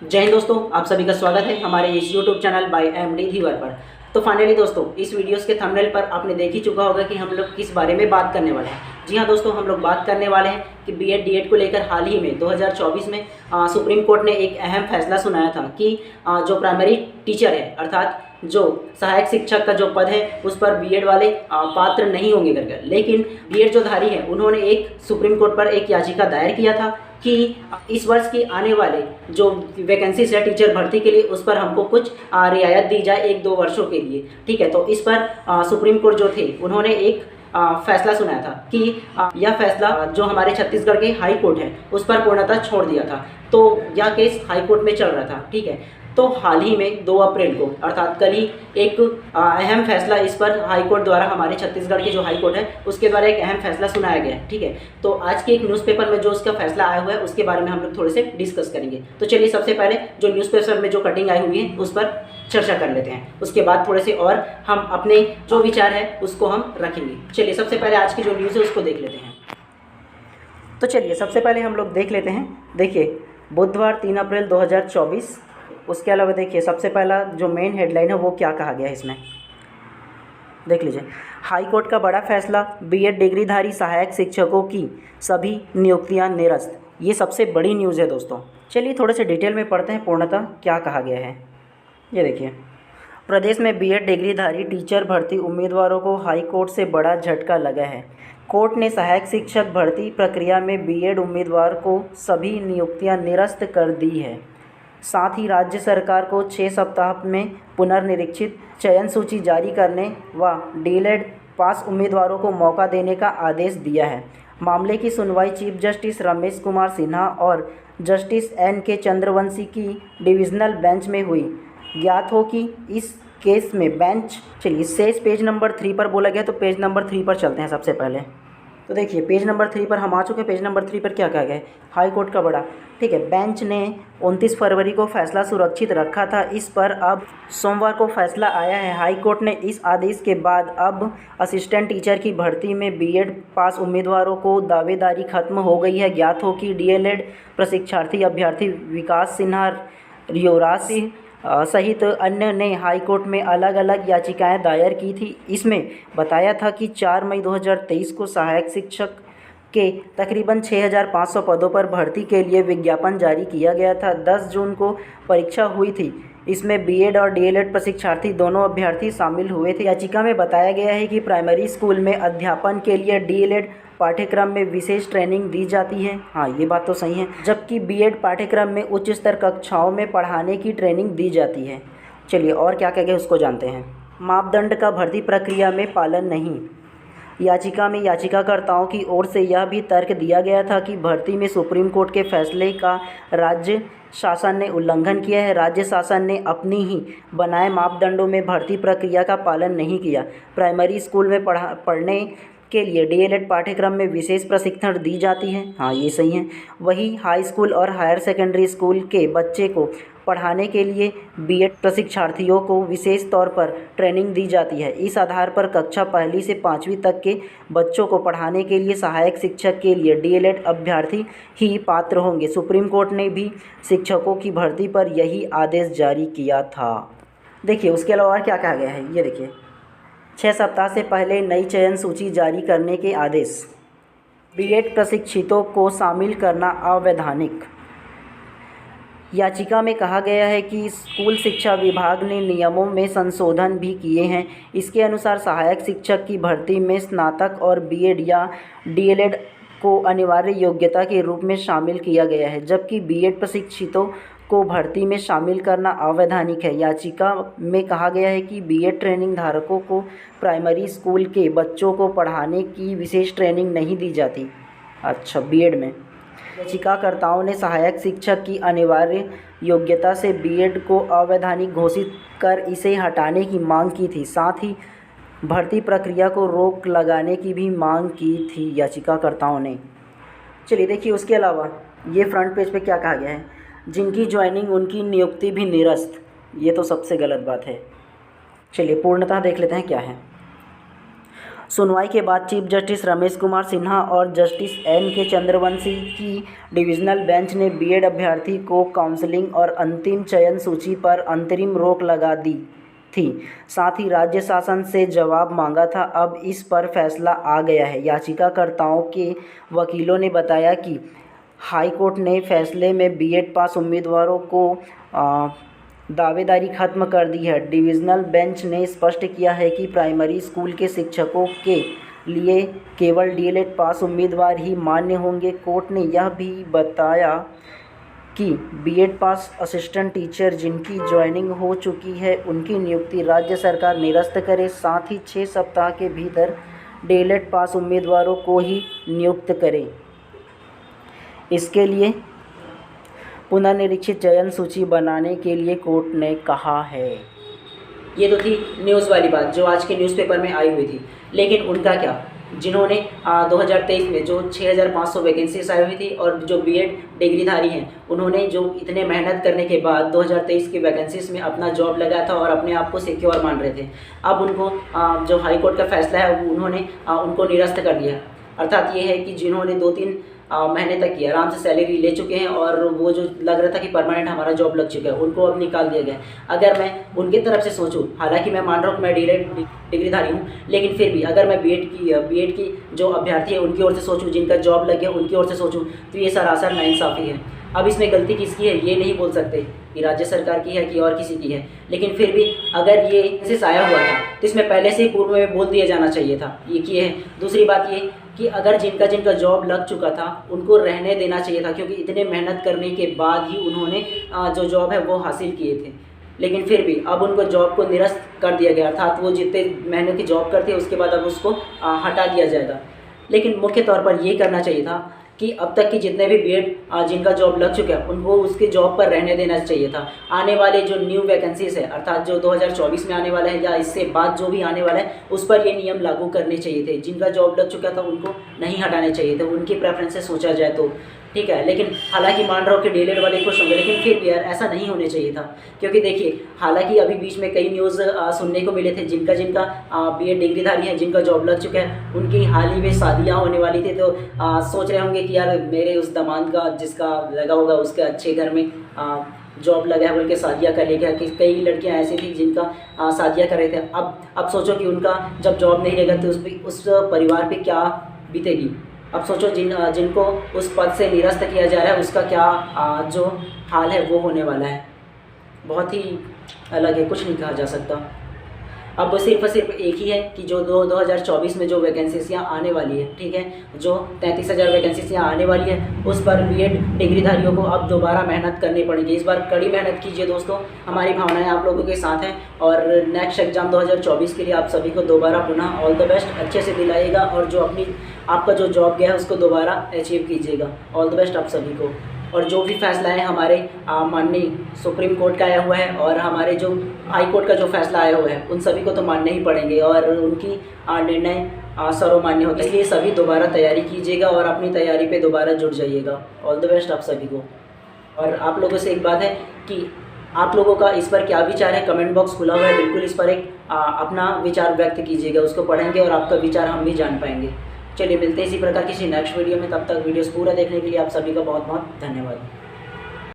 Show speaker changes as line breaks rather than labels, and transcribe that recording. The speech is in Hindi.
जय हिंद दोस्तों, आप सभी का स्वागत है हमारे इस YouTube चैनल बाय एमडी धीवर पर। तो फाइनली दोस्तों, इस वीडियोस के थंबनेल पर आपने देख ही चुका होगा कि हम लोग किस बारे में बात करने वाले हैं। जी हाँ दोस्तों, हम लोग बात करने वाले हैं कि बीएड डीएड को लेकर हाल ही में 2024 में सुप्रीम कोर्ट ने एक अहम फैसला सुनाया था कि जो प्राइमरी टीचर है, अर्थात जो सहायक शिक्षक का जो पद है उस पर बीएड वाले पात्र नहीं होंगे करके। लेकिन बीएड जो धारी है उन्होंने एक सुप्रीम कोर्ट पर एक याचिका दायर किया था कि इस वर्ष की आने वाले जो वैकेंसीज है टीचर भर्ती के लिए उस पर हमको कुछ रियायत दी जाए 1-2 वर्षों के लिए। ठीक है, तो इस पर सुप्रीम कोर्ट जो थे उन्होंने एक फैसला सुनाया था कि यह फैसला जो हमारे छत्तीसगढ़ के हाई कोर्ट है उस पर पूर्णतः छोड़ दिया था। तो यह केस हाई कोर्ट में चल रहा था। ठीक है, तो हाल ही में 2 अप्रैल को अर्थात कल ही एक अहम फैसला इस पर हाई कोर्ट द्वारा, हमारे छत्तीसगढ़ की जो हाई कोर्ट है उसके द्वारा एक अहम फैसला सुनाया गया है। ठीक है, तो आज के एक न्यूज़पेपर में जो उसका फैसला आया हुआ है उसके बारे में हम लोग थोड़े से डिस्कस करेंगे। तो चलिए सबसे पहले जो न्यूज़पेपर में जो कटिंग आई हुई है उस पर चर्चा कर लेते हैं, उसके बाद थोड़े से और हम अपने जो विचार है उसको हम रखेंगे। चलिए सबसे पहले आज की जो न्यूज़ है उसको देख लेते हैं। तो चलिए सबसे पहले हम लोग देख लेते हैं। देखिए, बुधवार 3 अप्रैल 2024। उसके अलावा देखिए सबसे पहला जो मेन हेडलाइन है वो क्या कहा गया है इसमें, देख लीजिए। हाई कोर्ट का बड़ा फैसला, बीएड डिग्रीधारी सहायक शिक्षकों की सभी नियुक्तियां निरस्त। ये सबसे बड़ी न्यूज़ है दोस्तों। चलिए थोड़े से डिटेल में पढ़ते हैं पूर्णतः क्या कहा गया है। ये देखिए, प्रदेश में बीएड डिग्रीधारी टीचर भर्ती उम्मीदवारों को हाई कोर्ट से बड़ा झटका लगा है। कोर्ट ने सहायक शिक्षक भर्ती प्रक्रिया में बीएड उम्मीदवार को सभी नियुक्तियां निरस्त कर दी है। साथ ही राज्य सरकार को 6 सप्ताह में पुनर्निरीक्षित चयन सूची जारी करने व डीएलएड पास उम्मीदवारों को मौका देने का आदेश दिया है। मामले की सुनवाई चीफ जस्टिस रमेश कुमार सिन्हा और जस्टिस एन.के. चंद्रवंशी की डिविजनल बेंच में हुई। ज्ञात हो कि इस केस में बेंच, चलिए शेष पेज नंबर 3 पर बोला गया, तो पेज नंबर 3 पर चलते हैं सबसे पहले। तो देखिए पेज नंबर 3 पर हम आ चुके हैं। पेज नंबर 3 पर क्या कहा गया है, हाई कोर्ट का बड़ा। ठीक है, बेंच ने 29 फरवरी को फैसला सुरक्षित रखा था। इस पर अब सोमवार को फैसला आया है। हाई कोर्ट ने इस आदेश के बाद अब असिस्टेंट टीचर की भर्ती में बीएड पास उम्मीदवारों को दावेदारी खत्म हो गई है। ज्ञात हो कि डीएलएड प्रशिक्षार्थी अभ्यर्थी विकास सिन्हा, युवराज सिंह सहित अन्य ने हाई कोर्ट में अलग अलग याचिकाएं दायर की थी। इसमें बताया था कि 4 मई 2023 को सहायक शिक्षक के तकरीबन 6500 पदों पर भर्ती के लिए विज्ञापन जारी किया गया था। 10 जून को परीक्षा हुई थी। इसमें बीएड और डीएलएड प्रशिक्षार्थी दोनों अभ्यर्थी शामिल हुए थे। याचिका में बताया गया है कि प्राइमरी स्कूल में अध्यापन के लिए डीएलएड पाठ्यक्रम में विशेष ट्रेनिंग दी जाती है। हाँ, ये बात तो सही है। जबकि बीएड पाठ्यक्रम में उच्च स्तर कक्षाओं में पढ़ाने की ट्रेनिंग दी जाती है। चलिए और क्या कहेंगे उसको जानते हैं। मापदंड का भर्ती प्रक्रिया में पालन नहीं। याचिका में याचिकाकर्ताओं की ओर से यह भी तर्क दिया गया था कि भर्ती में सुप्रीम कोर्ट के फैसले का राज्य शासन ने उल्लंघन किया है। राज्य शासन ने अपनी ही बनाए मापदंडों में भर्ती प्रक्रिया का पालन नहीं किया। प्राइमरी स्कूल में पढ़ने के लिए डीएलएड पाठ्यक्रम में विशेष प्रशिक्षण दी जाती है। हाँ, ये सही है। वही हाई स्कूल और हायर सेकेंडरी स्कूल के बच्चे को पढ़ाने के लिए बीएड प्रशिक्षार्थियों को विशेष तौर पर ट्रेनिंग दी जाती है। इस आधार पर कक्षा 1 से 5वीं तक के बच्चों को पढ़ाने के लिए सहायक शिक्षक के लिए डीएलएड अभ्यर्थी ही पात्र होंगे। सुप्रीम कोर्ट ने भी शिक्षकों की भर्ती पर यही आदेश जारी किया था। देखिए उसके अलावा और क्या कहा गया है, ये देखिए। 6 सप्ताह से पहले नई चयन सूची जारी करने के आदेश। बीएड प्रशिक्षितों को शामिल करना अवैधानिक। याचिका में कहा गया है कि स्कूल शिक्षा विभाग ने नियमों में संशोधन भी किए हैं। इसके अनुसार सहायक शिक्षक की भर्ती में स्नातक और बीएड या डीएलएड को अनिवार्य योग्यता के रूप में शामिल किया गया है, जबकि बीएड प्रशिक्षितों को भर्ती में शामिल करना अवैधानिक है। याचिका में कहा गया है कि बीएड ट्रेनिंग धारकों को प्राइमरी स्कूल के बच्चों को पढ़ाने की विशेष ट्रेनिंग नहीं दी जाती। अच्छा, बीएड में याचिकाकर्ताओं ने सहायक शिक्षक की अनिवार्य योग्यता से बीएड को अवैधानिक घोषित कर इसे हटाने की मांग की थी। साथ ही भर्ती प्रक्रिया को रोक लगाने की भी मांग की थी याचिकाकर्ताओं ने। चलिए देखिए उसके अलावा ये फ्रंट पेज पे क्या कहा गया है, जिनकी ज्वाइनिंग उनकी नियुक्ति भी निरस्त। ये तो सबसे गलत बात है। चलिए पूर्णतः देख लेते हैं क्या है। सुनवाई के बाद चीफ जस्टिस रमेश कुमार सिन्हा और जस्टिस एन.के. चंद्रवंशी की डिविजनल बेंच ने बीएड अभ्यर्थी को काउंसलिंग और अंतिम चयन सूची पर अंतरिम रोक लगा दी थी। साथ ही राज्य शासन से जवाब मांगा था। अब इस पर फैसला आ गया है। याचिकाकर्ताओं के वकीलों ने बताया कि हाई कोर्ट ने फैसले में बीएड पास उम्मीदवारों को दावेदारी खत्म कर दी है। डिविजनल बेंच ने स्पष्ट किया है कि प्राइमरी स्कूल के शिक्षकों के लिए केवल डीएलएड पास उम्मीदवार ही मान्य होंगे। कोर्ट ने यह भी बताया कि बीएड पास असिस्टेंट टीचर जिनकी ज्वाइनिंग हो चुकी है उनकी नियुक्ति राज्य सरकार निरस्त करे। साथ ही 6 सप्ताह के भीतर डीएलएड पास उम्मीदवारों को ही नियुक्त करे। इसके लिए पुनर्निरीक्षित चयन सूची बनाने के लिए कोर्ट ने कहा है। ये तो थी न्यूज़ वाली बात जो आज के न्यूज़पेपर में आई हुई थी। लेकिन उनका क्या, जिन्होंने 2023 में जो 6500 वैकेंसीज आई हुई थी और जो बीएड डिग्रीधारी हैं उन्होंने जो इतने मेहनत करने के बाद 2023 की वैकेंसीज में अपना जॉब लगाया था और अपने आप को सिक्योर मान रहे थे, अब उनको जो हाई कोर्ट का फैसला है उन्होंने उनको निरस्त कर दिया। अर्थात ये है कि जिन्होंने 2-3 महीने तक की आराम से सैलरी ले चुके हैं और वो जो लग रहा था कि परमानेंट हमारा जॉब लग चुका है उनको अब निकाल दिया गया। अगर मैं उनकी तरफ से सोचूं, हालांकि मैं मान रहा हूँ कि मैं डीएड डिग्रीधारी हूँ, लेकिन फिर भी अगर मैं बीएड की जो अभ्यर्थी है उनकी ओर से सोचूं, जिनका जॉब लग गया उनकी ओर से सोचूं, तो ये सरासर नाइंसाफ़ी है। अब इसमें गलती किसकी है ये नहीं बोल सकते कि राज्य सरकार की है कि और किसी की है, लेकिन फिर भी अगर ये इनसे आया हुआ था तो इसमें पहले से ही पूर्व में बोल दिया जाना चाहिए था। ये है। दूसरी बात ये कि अगर जिनका जॉब लग चुका था उनको रहने देना चाहिए था, क्योंकि इतने मेहनत करने के बाद ही उन्होंने जो जॉब है वो हासिल किए थे। लेकिन फिर भी अब उनको जॉब को निरस्त कर दिया गया, अर्थात वो जितने महीने की जॉब करते हैं उसके बाद अब उसको हटा दिया जाएगा। लेकिन मुख्य तौर पर ये करना चाहिए था कि अब तक की जितने भी बीएड जिनका जॉब लग चुका है उनको उसके जॉब पर रहने देना चाहिए था। आने वाले जो न्यू वैकेंसीज है अर्थात जो 2024 में आने वाला है या इससे बाद जो भी आने वाला है उस पर ये नियम लागू करने चाहिए थे। जिनका जॉब लग चुका था उनको नहीं हटाने चाहिए थे, उनकी प्रेफरेंस से सोचा जाए तो ठीक है। लेकिन हालांकि मान रहा हूँ कि डीएलएड वाले खुश होंगे, लेकिन फिर भी यार ऐसा नहीं होने चाहिए था। क्योंकि देखिए हालांकि अभी बीच में कई न्यूज़ सुनने को मिले थे जिनका बीएड डिग्रीधारी हैं जिनका जॉब लग चुका है उनकी हाल ही में शादियाँ होने वाली थी, तो सोच रहे होंगे कि यार मेरे उस दामाद का जिसका लगा होगा उसके अच्छे घर में जॉब लगा है बोल के शादियाँ कर लेगा। कि कई लड़कियाँ ऐसी थी जिनका शादियाँ कर रहे थे। अब सोचो कि उनका जब जॉब नहीं रहेगा तो उस परिवार पे क्या बीतेगी। अब सोचो जिनको उस पद से निरस्त किया जा रहा है उसका क्या जो हाल है वो होने वाला है। बहुत ही अलग है, कुछ नहीं कहा जा सकता। अब सिर्फ एक ही है कि जो 2024 में जो वैकेंसीज यहाँ आने वाली है, ठीक है, जो 33,000 वैकेंसीज यहाँ आने वाली है उस पर बीएड डिग्रीधारियों को अब दोबारा मेहनत करनी पड़ेगी। इस बार कड़ी मेहनत कीजिए दोस्तों, हमारी भावनाएं आप लोगों के साथ हैं। और नेक्स्ट एग्जाम 2024 के लिए आप सभी को दोबारा पुनः ऑल द बेस्ट, अच्छे से दिलाइएगा और जो आपका जो जॉब गया है उसको दोबारा अचीव कीजिएगा। ऑल द बेस्ट आप सभी को। और जो भी फैसला है हमारे माननीय सुप्रीम कोर्ट का आया हुआ है और हमारे जो हाई कोर्ट का जो फैसला आया हुआ है उन सभी को तो मानने ही पड़ेंगे और उनकी निर्णय सर्वमान्य होता है। इसलिए सभी दोबारा तैयारी कीजिएगा और अपनी तैयारी पे दोबारा जुट जाइएगा। ऑल द बेस्ट आप सभी को। और आप लोगों से एक बात है कि आप लोगों का इस पर क्या विचार है, कमेंट बॉक्स खुला हुआ है, बिल्कुल इस पर एक अपना विचार व्यक्त कीजिएगा। उसको पढ़ेंगे और आपका विचार हम भी जान पाएंगे। चलिए मिलते हैं इसी प्रकार किसी नेक्स्ट वीडियो में। तब तक वीडियोस पूरा देखने के लिए आप सभी का बहुत बहुत धन्यवाद।